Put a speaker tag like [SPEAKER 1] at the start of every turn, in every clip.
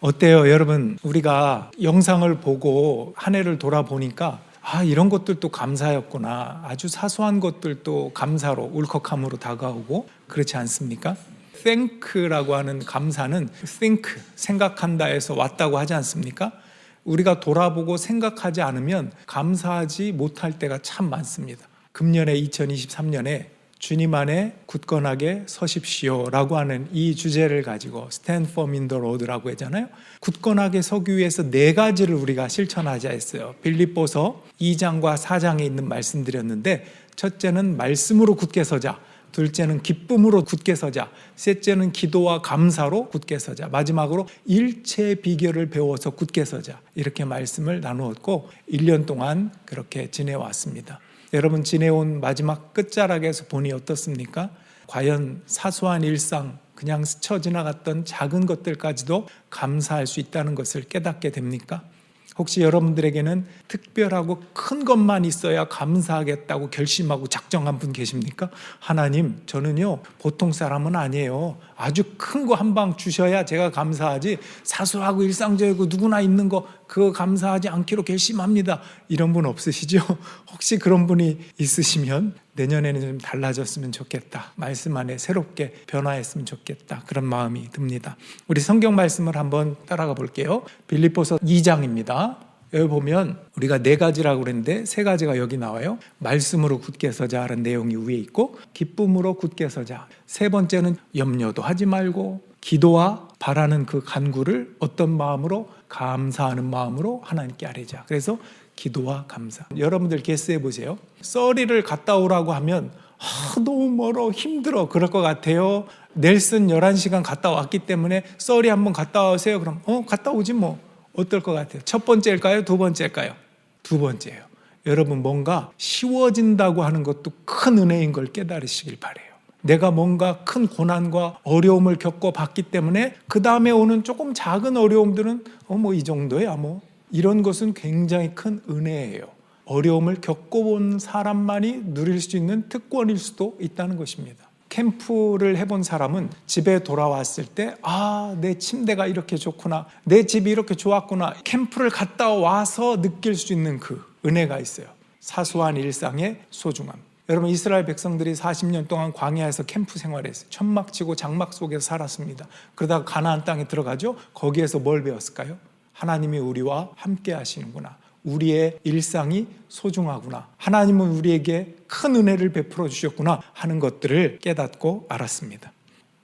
[SPEAKER 1] 어때요, 여러분? 우리가 영상을 보고 한 해를 돌아보니까 이런 것들도 감사였구나. 아주 사소한 것들도 감사로, 울컥함으로 다가오고 그렇지 않습니까? thank라고 하는 감사는 think, 생각한다에서 왔다고 하지 않습니까? 우리가 돌아보고 생각하지 않으면 감사하지 못할 때가 참 많습니다. 금년에 2023년에 주님 안에 굳건하게 서십시오 라고 하는 이 주제를 가지고 Stand firm in the Lord라고 했잖아요. 굳건하게 서기 위해서 4가지를 우리가 실천하자 했어요. 빌립보서 2장과 4장에 있는 말씀드렸는데, 첫째는 말씀으로 굳게 서자, 둘째는 기쁨으로 굳게 서자, 셋째는 기도와 감사로 굳게 서자, 마지막으로 일체의 비결을 배워서 굳게 서자, 이렇게 말씀을 나누었고 1년 동안 그렇게 지내왔습니다. 여러분, 지내온 마지막 끝자락에서 보니 어떻습니까? 과연 사소한 일상, 그냥 스쳐 지나갔던 작은 것들까지도 감사할 수 있다는 것을 깨닫게 됩니까? 혹시 여러분들에게는 특별하고 큰 것만 있어야 감사하겠다고 결심하고 작정한 분 계십니까? 하나님, 저는요 보통 사람은 아니에요. 아주 큰 거 한 방 주셔야 제가 감사하지, 사소하고 일상적이고 누구나 있는 거 그거 감사하지 않기로 결심합니다. 이런 분 없으시죠? 혹시 그런 분이 있으시면 내년에는 좀 달라졌으면 좋겠다, 말씀 안에 새롭게 변화했으면 좋겠다, 그런 마음이 듭니다. 우리 성경 말씀을 한번 따라가 볼게요. 빌립보서 2장입니다. 여기 보면 우리가 4가지라고 그랬는데 3가지가 여기 나와요. 말씀으로 굳게 서자 하는 내용이 위에 있고, 기쁨으로 굳게 서자, 3번째는 염려도 하지 말고 기도와 바라는 그 간구를 어떤 마음으로? 감사하는 마음으로 하나님께 아뢰자. 그래서 기도와 감사. 여러분들 게스해 보세요. 썰이를 갔다 오라고 하면 너무 멀어, 힘들어, 그럴 것 같아요. 넬슨 11시간 갔다 왔기 때문에 썰이 한번 갔다 오세요. 그럼 갔다 오지 뭐. 어떨 것 같아요? 첫 번째일까요? 두 번째일까요? 두 번째예요. 여러분, 뭔가 쉬워진다고 하는 것도 큰 은혜인 걸 깨달으시길 바라요. 내가 뭔가 큰 고난과 어려움을 겪어봤기 때문에 그 다음에 오는 조금 작은 어려움들은 이 정도야 뭐, 이런 것은 굉장히 큰 은혜예요. 어려움을 겪어본 사람만이 누릴 수 있는 특권일 수도 있다는 것입니다. 캠프를 해본 사람은 집에 돌아왔을 때 내 침대가 이렇게 좋구나, 내 집이 이렇게 좋았구나, 캠프를 갔다 와서 느낄 수 있는 그 은혜가 있어요. 사소한 일상의 소중함. 여러분, 이스라엘 백성들이 40년 동안 광야에서 캠프 생활했어요. 천막치고 장막 속에서 살았습니다. 그러다가 가나안 땅에 들어가죠. 거기에서 뭘 배웠을까요? 하나님이 우리와 함께 하시는구나, 우리의 일상이 소중하구나, 하나님은 우리에게 큰 은혜를 베풀어 주셨구나 하는 것들을 깨닫고 알았습니다.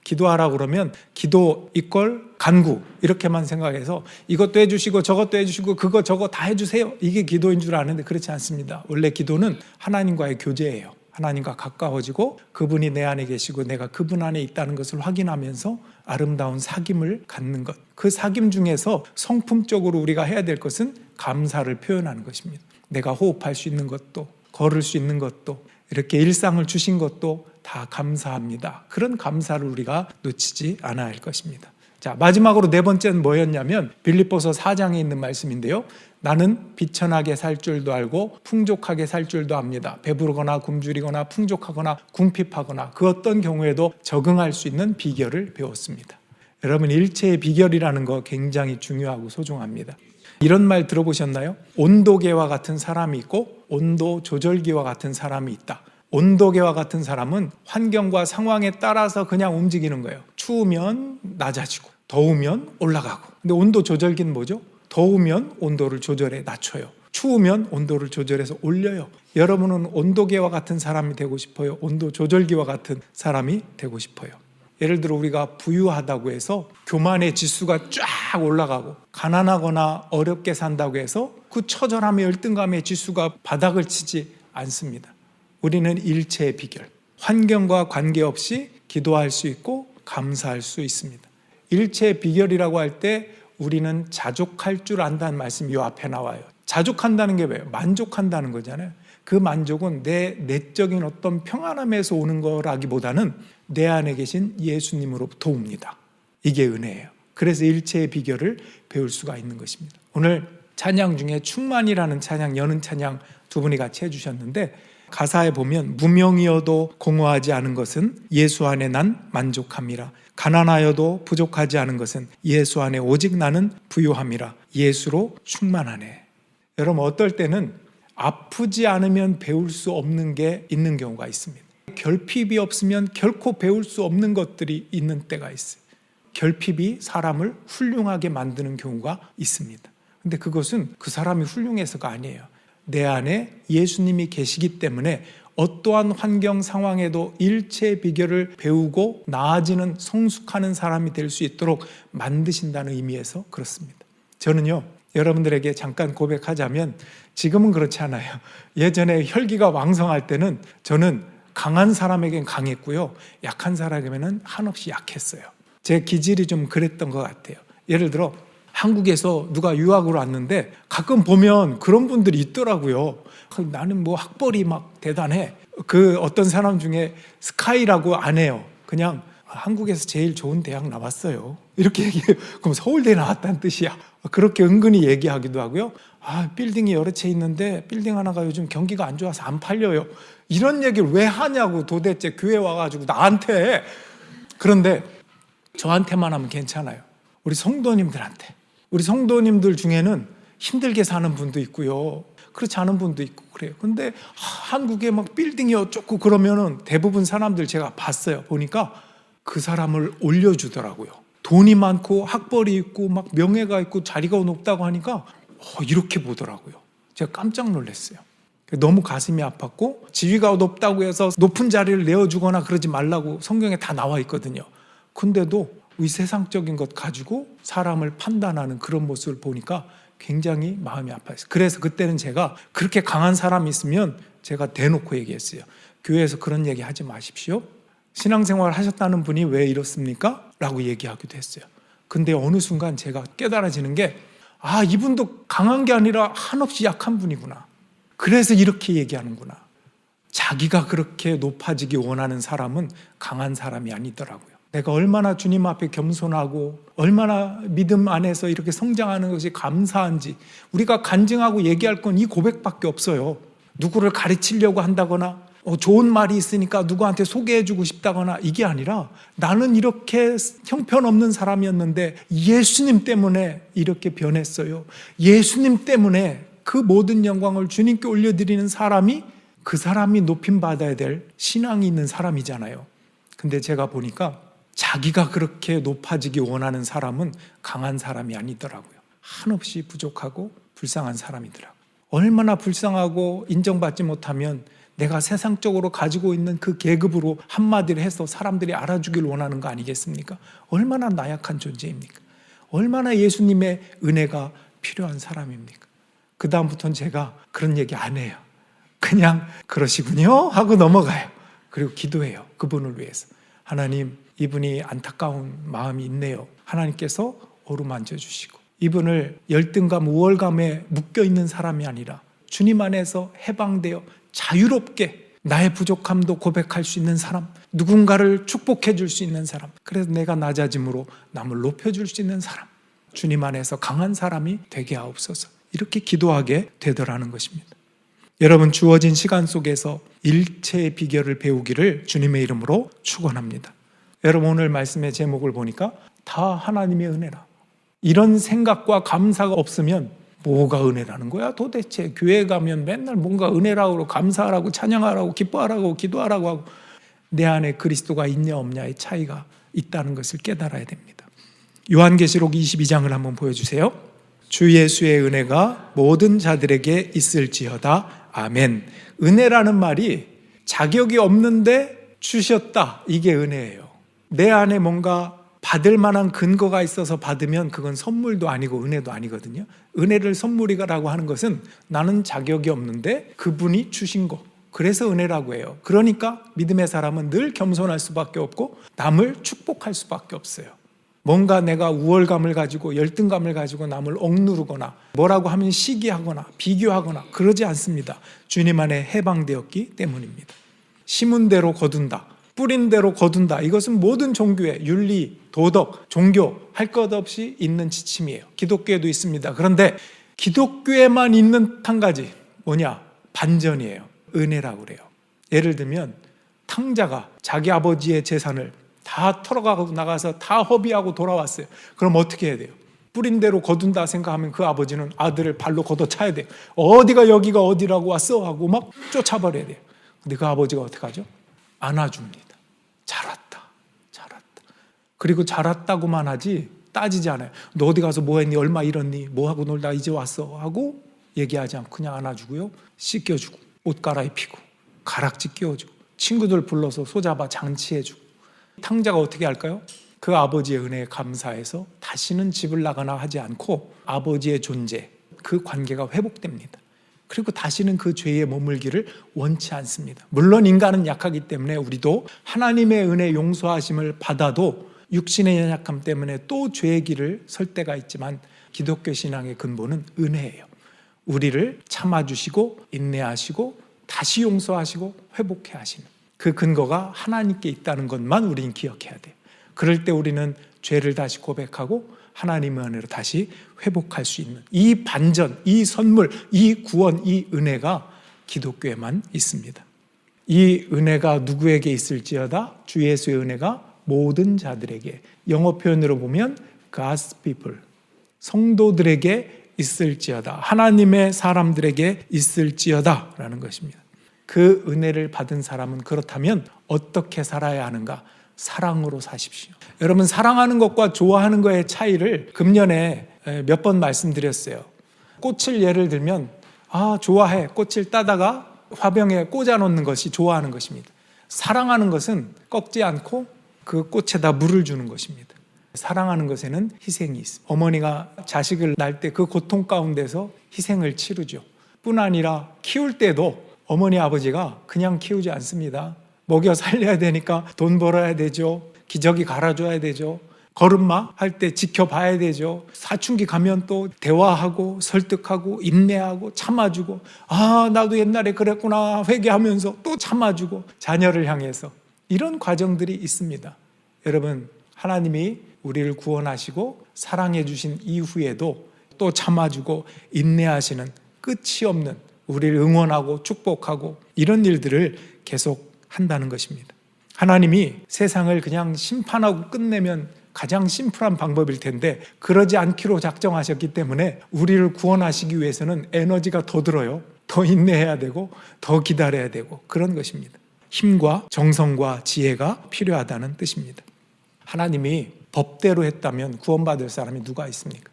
[SPEAKER 1] 기도하라고 그러면 기도 이퀄 간구 이렇게만 생각해서 이것도 해주시고 저것도 해주시고 그거 저거 다 해주세요, 이게 기도인 줄 아는데 그렇지 않습니다. 원래 기도는 하나님과의 교제예요. 하나님과 가까워지고 그분이 내 안에 계시고 내가 그분 안에 있다는 것을 확인하면서 아름다운 사귐을 갖는 것. 그 사귐 중에서 성품적으로 우리가 해야 될 것은 감사를 표현하는 것입니다. 내가 호흡할 수 있는 것도, 걸을 수 있는 것도, 이렇게 일상을 주신 것도 다 감사합니다. 그런 감사를 우리가 놓치지 않아야 할 것입니다. 자, 마지막으로 4번째는 뭐였냐면 빌립보서 4장에 있는 말씀인데요. 나는 비천하게 살 줄도 알고 풍족하게 살 줄도 압니다. 배부르거나 굶주리거나 풍족하거나 궁핍하거나 그 어떤 경우에도 적응할 수 있는 비결을 배웠습니다. 여러분, 일체의 비결이라는 거 굉장히 중요하고 소중합니다. 이런 말 들어보셨나요? 온도계와 같은 사람이 있고 온도 조절기와 같은 사람이 있다. 온도계와 같은 사람은 환경과 상황에 따라서 그냥 움직이는 거예요. 추우면 낮아지고 더우면 올라가고. 근데 온도 조절기는 뭐죠? 더우면 온도를 조절해 낮춰요. 추우면 온도를 조절해서 올려요. 여러분은 온도계와 같은 사람이 되고 싶어요? 온도 조절기와 같은 사람이 되고 싶어요? 예를 들어 우리가 부유하다고 해서 교만의 지수가 쫙 올라가고, 가난하거나 어렵게 산다고 해서 그 처절함의 열등감의 지수가 바닥을 치지 않습니다. 우리는 일체의 비결, 환경과 관계없이 기도할 수 있고 감사할 수 있습니다. 일체의 비결이라고 할 때 우리는 자족할 줄 안다는 말씀이 이 앞에 나와요. 자족한다는 게 뭐예요? 만족한다는 거잖아요. 그 만족은 내 내적인 어떤 평안함에서 오는 거라기보다는 내 안에 계신 예수님으로부터 옵니다. 이게 은혜예요. 그래서 일체의 비결을 배울 수가 있는 것입니다. 오늘 찬양 중에 충만이라는 찬양, 여는 찬양 2분이 같이 해주셨는데, 가사에 보면 무명이어도 공허하지 않은 것은 예수 안에 난 만족함이라. 가난하여도 부족하지 않은 것은 예수 안에 오직 나는 부유함이라. 예수로 충만하네. 여러분, 어떨 때는 아프지 않으면 배울 수 없는 게 있는 경우가 있습니다. 결핍이 없으면 결코 배울 수 없는 것들이 있는 때가 있어요. 결핍이 사람을 훌륭하게 만드는 경우가 있습니다. 근데 그것은 그 사람이 훌륭해서가 아니에요. 내 안에 예수님이 계시기 때문에 어떠한 환경 상황에도 일체 비결을 배우고 나아지는 성숙하는 사람이 될 수 있도록 만드신다는 의미에서 그렇습니다. 저는요, 여러분들에게 잠깐 고백하자면 지금은 그렇지 않아요. 예전에 혈기가 왕성할 때는 저는 강한 사람에겐 강했고요, 약한 사람에게는 한없이 약했어요. 제 기질이 좀 그랬던 것 같아요. 예를 들어 한국에서 누가 유학으로 왔는데 가끔 보면 그런 분들이 있더라고요. 나는 뭐 학벌이 막 대단해. 그 어떤 사람 중에 스카이라고 안 해요. 그냥 한국에서 제일 좋은 대학 나왔어요. 이렇게 얘기해요. 그럼 서울대 나왔다는 뜻이야. 그렇게 은근히 얘기하기도 하고요. 빌딩이 여러 채 있는데 빌딩 하나가 요즘 경기가 안 좋아서 안 팔려요. 이런 얘기를 왜 하냐고, 도대체 교회 와가지고 나한테. 그런데 저한테만 하면 괜찮아요. 우리 성도님들한테. 우리 성도님들 중에는 힘들게 사는 분도 있고요, 그렇지 않은 분도 있고 그래요. 근데 한국에 막 빌딩이 어쩌고 그러면은 대부분 사람들 제가 봤어요. 보니까 그 사람을 올려주더라고요. 돈이 많고 학벌이 있고 막 명예가 있고 자리가 높다고 하니까 이렇게 보더라고요. 제가 깜짝 놀랐어요. 너무 가슴이 아팠고, 지위가 높다고 해서 높은 자리를 내어주거나 그러지 말라고 성경에 다 나와 있거든요. 근데도 이 세상적인 것 가지고 사람을 판단하는 그런 모습을 보니까 굉장히 마음이 아팠어요. 그래서 그때는 제가 그렇게 강한 사람이 있으면 제가 대놓고 얘기했어요. 교회에서 그런 얘기 하지 마십시오. 신앙생활 하셨다는 분이 왜 이렇습니까? 라고 얘기하기도 했어요. 근데 어느 순간 제가 깨달아지는 게, 이분도 강한 게 아니라 한없이 약한 분이구나. 그래서 이렇게 얘기하는구나. 자기가 그렇게 높아지기 원하는 사람은 강한 사람이 아니더라고요. 내가 얼마나 주님 앞에 겸손하고 얼마나 믿음 안에서 이렇게 성장하는 것이 감사한지 우리가 간증하고 얘기할 건 이 고백밖에 없어요. 누구를 가르치려고 한다거나 좋은 말이 있으니까 누구한테 소개해주고 싶다거나 이게 아니라, 나는 이렇게 형편없는 사람이었는데 예수님 때문에 이렇게 변했어요. 예수님 때문에 그 모든 영광을 주님께 올려드리는 사람이, 그 사람이 높임받아야 될 신앙이 있는 사람이잖아요. 근데 제가 보니까 자기가 그렇게 높아지기 원하는 사람은 강한 사람이 아니더라고요. 한없이 부족하고 불쌍한 사람이더라고요. 얼마나 불쌍하고 인정받지 못하면 내가 세상적으로 가지고 있는 그 계급으로 한마디를 해서 사람들이 알아주길 원하는 거 아니겠습니까? 얼마나 나약한 존재입니까? 얼마나 예수님의 은혜가 필요한 사람입니까? 그 다음부터는 제가 그런 얘기 안 해요. 그냥 그러시군요 하고 넘어가요. 그리고 기도해요. 그분을 위해서. 하나님, 이분이 안타까운 마음이 있네요. 하나님께서 어루만져 주시고, 이분을 열등감, 우월감에 묶여있는 사람이 아니라 주님 안에서 해방되어 자유롭게 나의 부족함도 고백할 수 있는 사람, 누군가를 축복해 줄 수 있는 사람, 그래서 내가 낮아짐으로 남을 높여줄 수 있는 사람, 주님 안에서 강한 사람이 되게 하옵소서. 이렇게 기도하게 되더라는 것입니다. 여러분, 주어진 시간 속에서 일체의 비결을 배우기를 주님의 이름으로 축원합니다. 여러분, 오늘 말씀의 제목을 보니까 다 하나님의 은혜라. 이런 생각과 감사가 없으면 뭐가 은혜라는 거야 도대체? 교회 가면 맨날 뭔가 은혜라고 감사하라고 찬양하라고 기뻐하라고 기도하라고 하고, 내 안에 그리스도가 있냐 없냐의 차이가 있다는 것을 깨달아야 됩니다. 요한계시록 22장을 한번 보여주세요. 주 예수의 은혜가 모든 자들에게 있을지어다. 아멘. 은혜라는 말이 자격이 없는데 주셨다, 이게 은혜예요. 내 안에 뭔가 받을 만한 근거가 있어서 받으면 그건 선물도 아니고 은혜도 아니거든요. 은혜를 선물이라고 하는 것은 나는 자격이 없는데 그분이 주신 거, 그래서 은혜라고 해요. 그러니까 믿음의 사람은 늘 겸손할 수밖에 없고 남을 축복할 수밖에 없어요. 뭔가 내가 우월감을 가지고 열등감을 가지고 남을 억누르거나 뭐라고 하면 시기하거나 비교하거나 그러지 않습니다. 주님 안에 해방되었기 때문입니다. 심은 대로 거둔다, 뿌린 대로 거둔다. 이것은 모든 종교의 윤리, 도덕, 종교 할 것 없이 있는 지침이에요. 기독교에도 있습니다. 그런데 기독교에만 있는 한 가지, 뭐냐? 반전이에요. 은혜라고 그래요. 예를 들면 탕자가 자기 아버지의 재산을 다 털어가고 나가서 다 허비하고 돌아왔어요. 그럼 어떻게 해야 돼요? 뿌린 대로 거둔다 생각하면 그 아버지는 아들을 발로 걷어차야 돼요. 어디가 여기가 어디라고 왔어? 하고 막 쫓아버려야 돼요. 근데 그 아버지가 어떻게 하죠? 안아줍니다. 잘 왔다. 잘 왔다. 그리고 잘 왔다고만 하지 따지지 않아요. 너 어디 가서 뭐 했니? 얼마 잃었니? 뭐 하고 놀다 이제 왔어? 하고 얘기하지 않고 그냥 안아주고요. 씻겨주고 옷 갈아입히고 가락지 끼워주고 친구들 불러서 소잡아 장치해주고. 탕자가 어떻게 할까요? 그 아버지의 은혜에 감사해서 다시는 집을 나가나 하지 않고 아버지의 존재, 그 관계가 회복됩니다. 그리고 다시는 그 죄에 머물기를 원치 않습니다. 물론 인간은 약하기 때문에 우리도 하나님의 은혜 용서하심을 받아도 육신의 연약함 때문에 또 죄의 길을 설 때가 있지만 기독교 신앙의 근본은 은혜예요. 우리를 참아주시고 인내하시고 다시 용서하시고 회복해 하시는 그 근거가 하나님께 있다는 것만 우리는 기억해야 돼요. 그럴 때 우리는 죄를 다시 고백하고 하나님의 은혜로 다시 회복할 수 있는 이 반전, 이 선물, 이 구원, 이 은혜가 기독교에만 있습니다. 이 은혜가 누구에게 있을지어다 주 예수의 은혜가 모든 자들에게, 영어 표현으로 보면 God's people, 성도들에게 있을지어다, 하나님의 사람들에게 있을지어다 라는 것입니다. 그 은혜를 받은 사람은 그렇다면 어떻게 살아야 하는가? 사랑으로 사십시오. 여러분, 사랑하는 것과 좋아하는 것의 차이를 금년에 몇 번 말씀드렸어요. 꽃을 예를 들면 좋아해. 꽃을 따다가 화병에 꽂아 놓는 것이 좋아하는 것입니다. 사랑하는 것은 꺾지 않고 그 꽃에다 물을 주는 것입니다. 사랑하는 것에는 희생이 있습니다. 어머니가 자식을 낳을 때 그 고통 가운데서 희생을 치르죠. 뿐 아니라 키울 때도 어머니 아버지가 그냥 키우지 않습니다. 먹여 살려야 되니까 돈 벌어야 되죠. 기저귀 갈아줘야 되죠. 걸음마 할 때 지켜봐야 되죠. 사춘기 가면 또 대화하고 설득하고 인내하고 참아주고 나도 옛날에 그랬구나 회개하면서 또 참아주고 자녀를 향해서 이런 과정들이 있습니다. 여러분, 하나님이 우리를 구원하시고 사랑해 주신 이후에도 또 참아주고 인내하시는 끝이 없는 우리를 응원하고 축복하고 이런 일들을 계속 한다는 것입니다. 하나님이 세상을 그냥 심판하고 끝내면 가장 심플한 방법일 텐데 그러지 않기로 작정하셨기 때문에 우리를 구원하시기 위해서는 에너지가 더 들어요. 더 인내해야 되고 더 기다려야 되고 그런 것입니다. 힘과 정성과 지혜가 필요하다는 뜻입니다. 하나님이 법대로 했다면 구원받을 사람이 누가 있습니까?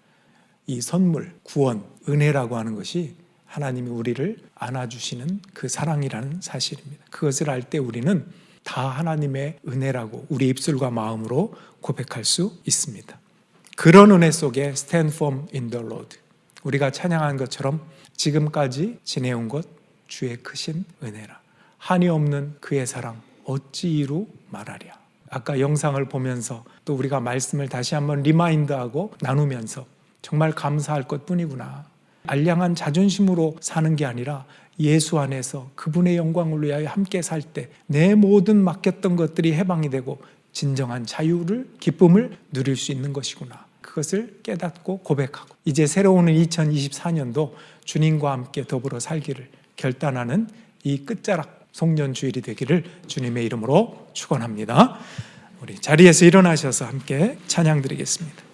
[SPEAKER 1] 이 선물, 구원, 은혜라고 하는 것이 하나님이 우리를 안아주시는 그 사랑이라는 사실입니다. 그것을 알 때 우리는 다 하나님의 은혜라고 우리 입술과 마음으로 고백할 수 있습니다. 그런 은혜 속에 Stand firm in the Lord, 우리가 찬양한 것처럼 지금까지 지내온 것 주의 크신 은혜라. 한이 없는 그의 사랑 어찌 이루 말하랴. 아까 영상을 보면서 또 우리가 말씀을 다시 한번 리마인드하고 나누면서 정말 감사할 것뿐이구나. 알량한 자존심으로 사는 게 아니라 예수 안에서 그분의 영광을 위하여 함께 살 때 내 모든 맡겼던 것들이 해방이 되고 진정한 자유를, 기쁨을 누릴 수 있는 것이구나. 그것을 깨닫고 고백하고 이제 새로운 2024년도 주님과 함께 더불어 살기를 결단하는 이 끝자락 송년주일이 되기를 주님의 이름으로 축원합니다. 우리 자리에서 일어나셔서 함께 찬양 드리겠습니다.